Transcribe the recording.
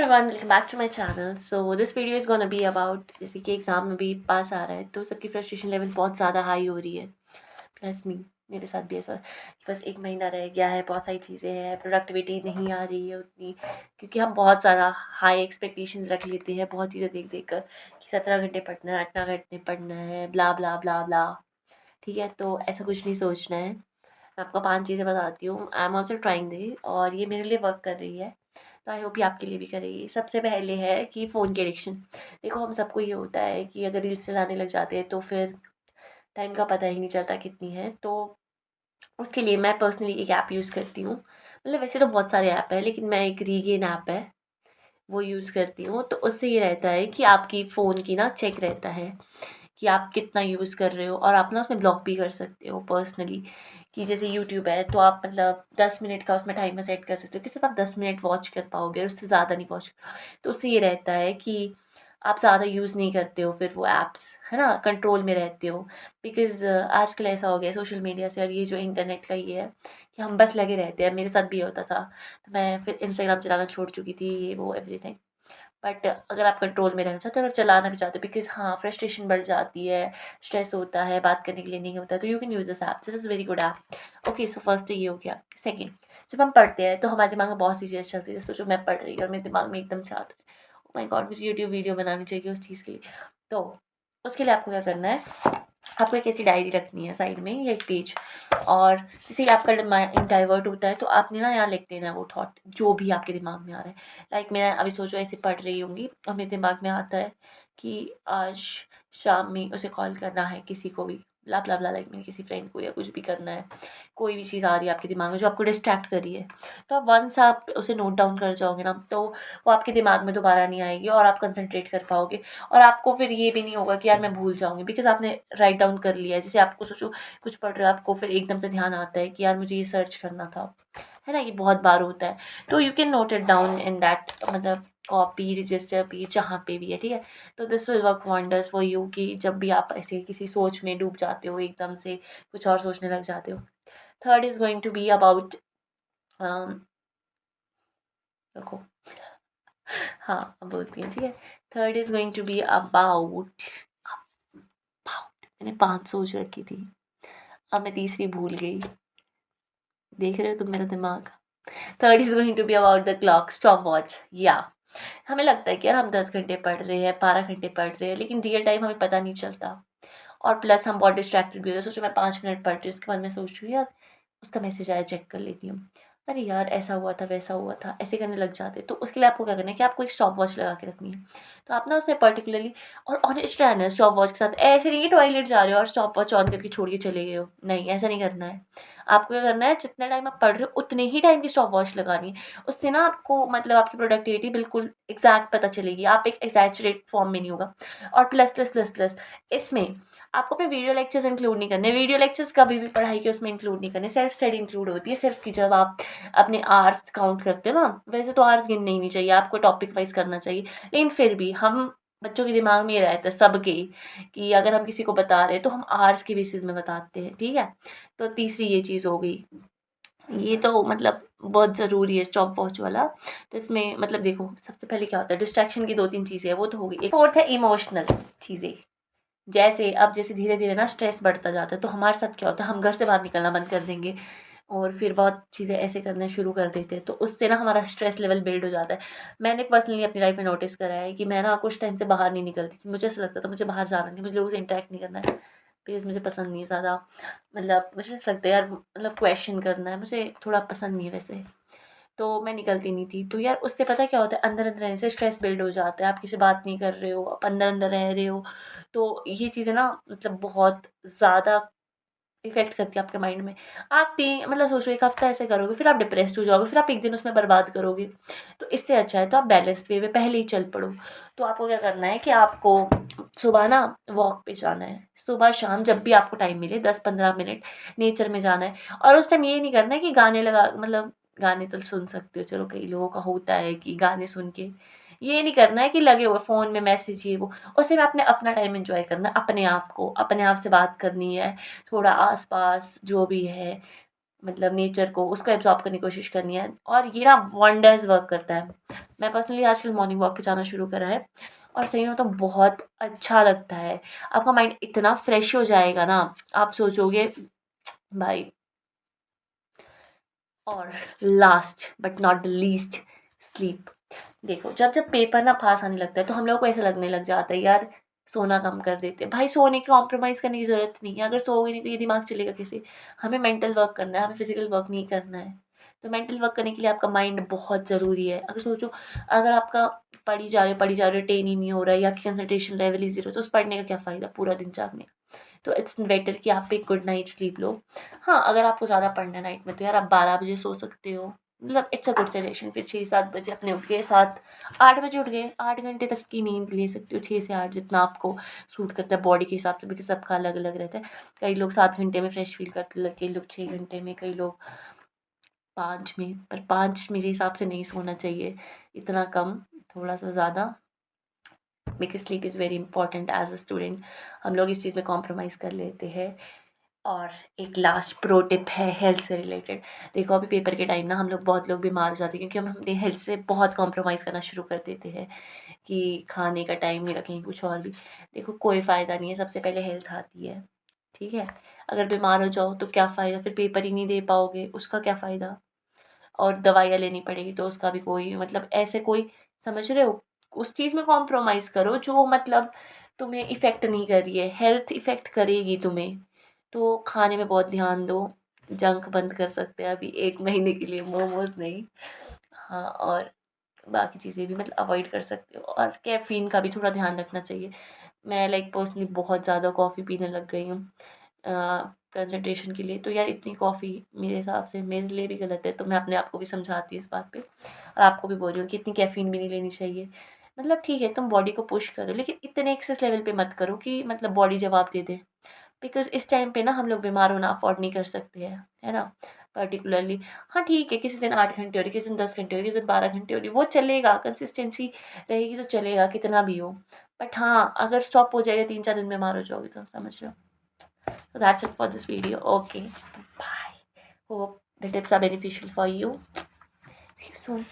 everyone, welcome back to my channel. So this video is gonna be about जैसे कि exam में भी पास आ रहा है तो सबकी फ्रस्ट्रेशन लेवल बहुत ज़्यादा हाई हो रही है। प्लस मेरे साथ भी ऐसा कि बस 1 महीना रह गया है, बहुत सारी चीज़ें हैं, प्रोडक्टिविटी नहीं आ रही है उतनी, क्योंकि हम बहुत ज़्यादा हाई एक्सपेक्टेशंस रख लेते हैं बहुत चीज़ें देख देख कर कि 17 घंटे पढ़ना है, 18 घंटे पढ़ना है, ब्ला ब्ला ब्ला ब्ला। ठीक है, तो ऐसा कुछ नहीं सोचना है। मैं आपको 5 चीज़ें बताती हूँ। I am also trying this और ये मेरे लिए वर्क कर रही है, तो आई होप ये आपके लिए भी करेगी। सबसे पहले है कि फ़ोन की एडिक्शन। देखो, हम सबको ये होता है कि अगर रील्स चलाने लग जाते हैं तो फिर टाइम का पता ही नहीं चलता कितनी है। तो उसके लिए मैं पर्सनली एक ऐप यूज़ करती हूँ। मतलब वैसे तो बहुत सारे ऐप हैं, लेकिन मैं एक रीगेन ऐप है वो यूज़ करती हूँ। तो उससे ये रहता है कि आपकी फ़ोन की ना चेक रहता है कि आप कितना यूज़ कर रहे हो, और आप ना उसमें ब्लॉक भी कर सकते हो पर्सनली। कि जैसे यूट्यूब है तो आप मतलब 10 मिनट का उसमें टाइमर सेट कर सकते हो कि सिर्फ आप 10 मिनट वॉच कर पाओगे और उससे ज़्यादा नहीं वॉच। तो उससे ये रहता है कि आप ज़्यादा यूज़ नहीं करते हो फिर वो ऐप्स, है ना, कंट्रोल में रहते हो। बिकॉज़ आजकल ऐसा हो गया सोशल मीडिया से और ये जो इंटरनेट का ये है कि हम बस लगे रहते हैं। मेरे साथ भी ये होता था, तो मैं फिर इंस्टाग्राम चलाना छोड़ चुकी थी, ये वो एवरीथिंग। बट अगर आप कंट्रोल में रहना चाहते हो, अगर चलाना भी चाहते हो, बिकॉज़ हाँ, फ्रस्ट्रेशन बढ़ जाती है, स्ट्रेस होता है, बात करने के लिए नहीं होता है, तो you can use this app. This is very good app. Okay, so first तो ये हो गया। सेकंड, जब हम पढ़ते हैं तो हमारे दिमाग में बहुत सी चीज़ें चलती है। जैसे सोचो मैं पढ़ रही हूँ और मेरे दिमाग में एकदम से आता है, ओह माय गॉड, मुझे यूट्यूब वीडियो बनानी चाहिए उस चीज़ के लिए। तो उसके लिए आपको क्या करना है, आपको एक ऐसी डायरी रखनी है साइड में या एक पेज, और जैसे ही आपका माइंड डाइवर्ट होता है तो आपने ना यहाँ लिख देना है वो थॉट जो भी आपके दिमाग में आ रहा है। लाइक मैं अभी सोचो ऐसे पढ़ रही होंगी और मेरे दिमाग में आता है कि आज शाम में उसे कॉल करना है किसी को भी, ब्ला ब्ला ब्ला, लाइक मैंने किसी फ्रेंड को या कुछ भी करना है। कोई भी चीज़ आ रही है आपके दिमाग में जो आपको डिस्ट्रैक्ट कर रही है, तो आप वंस आप उसे नोट डाउन कर जाओगे ना, तो वो आपके दिमाग में दोबारा नहीं आएगी और आप कंसंट्रेट कर पाओगे। और आपको फिर ये भी नहीं होगा कि यार मैं भूल जाऊँगी, बिकॉज़ आपने राइट डाउन कर लिया है। जैसे आपको सोचो कुछ पढ़ रहे हो, आपको फिर एकदम से ध्यान आता है कि यार मुझे ये सर्च करना था, है ना? ये बहुत बार होता है। तो you can note it down in that, मतलब कॉपी, रजिस्टर पे, जहाँ पे भी है, ठीक है? तो this will work wonders for you कि जब भी आप ऐसे किसी सोच में डूब जाते हो, एकदम से कुछ और सोचने लग जाते हो। Third is going to be about रुको, हाँ, अब बोलती हूँ, ठीक है? Third is going to be about मैंने 5 सोच रखी थी, अब मैं तीसरी भूल गई। देख रहे हो तुम मेरा दिमाग? Third is going to be about the clock, stop watch. या हमें लगता है कि यार हम 10 घंटे पढ़ रहे हैं, 12 घंटे पढ़ रहे हैं, लेकिन रियल टाइम हमें पता नहीं चलता। और प्लस हम बहुत डिस्ट्रैक्टेड भी होते हैं। सोचो मैं 5 मिनट पढ़ रही हूँ, उसके बाद मैं सोच रही हूँ यार उसका मैसेज आया, चेक कर लेती हूँ। अरे यार ऐसा हुआ था, वैसा हुआ था, ऐसे करने लग जाते। तो उसके लिए आपको क्या करना है कि आपको एक स्टॉप वॉच लगा के रखनी है। तो आप ना उसमें पर्टिकुलरली और ऑनेस्ट रहना है स्टॉप वॉच के साथ। ऐसे नहीं कि टॉयलेट जा रहे हो और स्टॉप वॉच ऑन करके छोड़ के चले गए हो, नहीं, ऐसा नहीं करना है। आपको क्या करना है, जितना टाइम आप पढ़ रहे हो उतने ही टाइम की स्टॉप वॉच लगानी है। उससे ना आपको मतलब आपकी प्रोडक्टिविटी बिल्कुल एग्जैक्ट पता चलेगी, आप एक एग्जैचुरेट फॉर्म में नहीं होगा। और प्लस प्लस प्लस प्लस इसमें आपको अपने वीडियो लेक्चर्स इंक्लूड नहीं करने। वीडियो लेक्चर्स कभी भी पढ़ाई के उसमें इंक्लूड नहीं करने। सेल्फ स्टडी इंक्लूड होती है सिर्फ कि जब आप अपने आवर्स काउंट करते हो ना, वैसे तो आवर्स गिनने ही नहीं चाहिए, आपको टॉपिक वाइज करना चाहिए। लेकिन फिर भी हम बच्चों के दिमाग में ये रहता है सबके ही कि अगर हम किसी को बता रहे हैं तो हम आवर्स के बेसिस में बताते हैं, ठीक है? तो तीसरी ये चीज़ हो गई। ये तो मतलब बहुत ज़रूरी है स्टॉप वॉच वाला। तो इसमें मतलब देखो सबसे पहले क्या होता है, डिस्ट्रैक्शन की 2-3 चीज़ें हैं वो तो हो गई। एक फोर्थ है इमोशनल चीज़ें। जैसे अब जैसे धीरे-धीरे ना स्ट्रेस बढ़ता जाता है तो हमारे साथ क्या होता है, हम घर से बाहर निकलना बंद कर देंगे और फिर बहुत चीज़ें ऐसे करना शुरू कर देते हैं, तो उससे ना हमारा स्ट्रेस लेवल बिल्ड हो जाता है। मैंने पर्सनली अपनी लाइफ में नोटिस करा है कि मैं ना कुछ टाइम से बाहर नहीं निकलती थी। मुझे ऐसा लगता था मुझे बाहर जाना नहीं, मुझे लोगों से इंटरेक्ट नहीं करना है, प्लीज़ मुझे पसंद नहीं है ज़्यादा। मतलब मुझे ऐसा लगता है यार, मतलब क्वेश्चन करना है, मुझे थोड़ा पसंद नहीं है वैसे। तो मैं निकलती नहीं थी। तो यार उससे पता है क्या होता है, अंदर-अंदर रहने से स्ट्रेस बिल्ड हो जाता है। आप किसी से बात नहीं कर रहे हो, आप अंदर-अंदर रह रहे हो। तो ये चीज़ें ना मतलब बहुत ज़्यादा इफ़ेक्ट करती है आपके माइंड में। आप मतलब सोचो 1 हफ़्ता ऐसे करोगे, फिर आप डिप्रेस्ड हो जाओगे, फिर आप 1 दिन उसमें बर्बाद करोगे। तो इससे अच्छा है तो आप बैलेंस्ड वे में पहले ही चल पड़ो। तो आपको क्या करना है कि आपको सुबह ना वॉक पे जाना है। सुबह-शाम जब भी आपको टाइम मिले 10-15 मिनट नेचर में जाना है। और उस टाइम ये नहीं करना है कि गाने लगा, मतलब गाने तो सुन सकते हो, चलो कई लोगों का होता है कि गाने सुन के, ये नहीं करना है कि लगे हुए फ़ोन में मैसेज ये वो। उस टाइम आपने अपना टाइम एन्जॉय करना है, अपने आप को, अपने आप से बात करनी है। थोड़ा आस-पास जो भी है मतलब नेचर को, उसको एब्ज़ॉर्ब करने की कोशिश करनी है और ये ना वंडर्स वर्क करता है। मैं पर्सनली आजकल मॉर्निंग वॉक पे जाना शुरू करा है और सही में तो बहुत अच्छा लगता है। आपका माइंड इतना फ्रेश हो जाएगा ना, आप सोचोगे भाई। और last but not the least, sleep. देखो जब पेपर ना पास आने लगता है तो हम लोग को ऐसा लगने लग जाता है यार सोना कम कर देते हैं। भाई सोने की कॉम्प्रोमाइज़ करने की ज़रूरत नहीं है, अगर सोओगे नहीं तो ये दिमाग चलेगा कैसे। हमें मेंटल वर्क करना है, हमें फिजिकल वर्क नहीं करना है। तो मेंटल वर्क करने के लिए आपका माइंड बहुत ज़रूरी है। अगर सोचो, अगर आपका पढ़ी जा रहे हो टेन ही नहीं हो रहा है या आपकी कंसंट्रेशन लेवल ही ज़ीरो, तो उस पढ़ने का क्या फ़ायदा पूरा दिन जागने का। तो इट्स बेटर कि आप एक गुड नाइट स्लीप लो। हाँ, अगर आपको ज़्यादा पढ़ना है नाइट में तो यार आप 12 बजे सो सकते हो, मतलब इट्स अ गुड सजेशन। फिर 6-7 बजे अपने उठ गए, 7-8 बजे उठ गए, 8 घंटे तक की नींद ले सकते हो, 6 से 8 जितना आपको सूट करता है बॉडी के हिसाब से, क्योंकि सबका अलग अलग रहता है। कई लोग 7 घंटे में फ्रेश फील करते हैं, कई लोग 6 घंटे में, कई लोग 5 में। पर 5 मेरे हिसाब से नहीं सोना चाहिए, इतना कम, थोड़ा सा ज़्यादा। Because sleep is very important as a student. हम लोग इस चीज़ में कॉम्प्रोमाइज़ कर लेते हैं। और एक लास्ट प्रो टिप है हेल्थ से रिलेटेड। देखो अभी पेपर के टाइम ना हम लोग, बहुत लोग बीमार हो जाते हैं क्योंकि हम अपनी हेल्थ से बहुत कॉम्प्रोमाइज़ करना शुरू कर देते हैं कि खाने का टाइम नहीं रखेंगे, कुछ और भी। देखो कोई फ़ायदा नहीं है, सबसे पहले हेल्थ आती है, ठीक है। अगर बीमार हो जाओ तो क्या फ़ायदा, फिर पेपर ही नहीं दे पाओगे, उसका क्या फ़ायदा। और दवाइयाँ लेनी पड़ेगी तो उसका भी कोई मतलब, ऐसे कोई, समझ रहे हो। उस चीज़ में कॉम्प्रोमाइज़ करो जो मतलब तुम्हें इफ़ेक्ट नहीं कर रही है, हेल्थ इफ़ेक्ट करेगी तुम्हें। तो खाने में बहुत ध्यान दो। जंक बंद कर सकते हैं अभी 1 महीने के लिए, मोमोज़ नहीं। हाँ, और बाकी चीज़ें भी मतलब अवॉइड कर सकते हो, और कैफ़ीन का भी थोड़ा ध्यान रखना चाहिए। मैं लाइक पर्सनली बहुत ज़्यादा कॉफ़ी पीने लग गई हूँ कंसंट्रेशन के लिए। तो यार इतनी कॉफ़ी मेरे हिसाब से मेरे लिए भी गलत है, तो मैं अपने आप को भी समझाती हूँ इस बात पे, और आपको भी बोल रही हूँ कि इतनी कैफ़ीन भी नहीं लेनी चाहिए। मतलब ठीक है तुम बॉडी को पुश करो, लेकिन इतने एक्सेस लेवल पे मत करो कि मतलब बॉडी जवाब दे दे। बिकॉज़ इस टाइम पे ना हम लोग बीमार होना अफ़ोर्ड नहीं कर सकते हैं, है ना? पर्टिकुलरली। हाँ ठीक है, किसी दिन 8 घंटे हो रही, किसी दिन 10 घंटे हो रही, किसी दिन 12 घंटे हो रही, वो चलेगा, कंसिस्टेंसी रहेगी तो चलेगा कितना भी हो। बट हाँ, अगर स्टॉप हो जाएगा 3-4 दिन बीमार हो जाओगे तो समझ लो। So that's it for this video. Okay, bye. Hope the tips are beneficial for you. See you soon.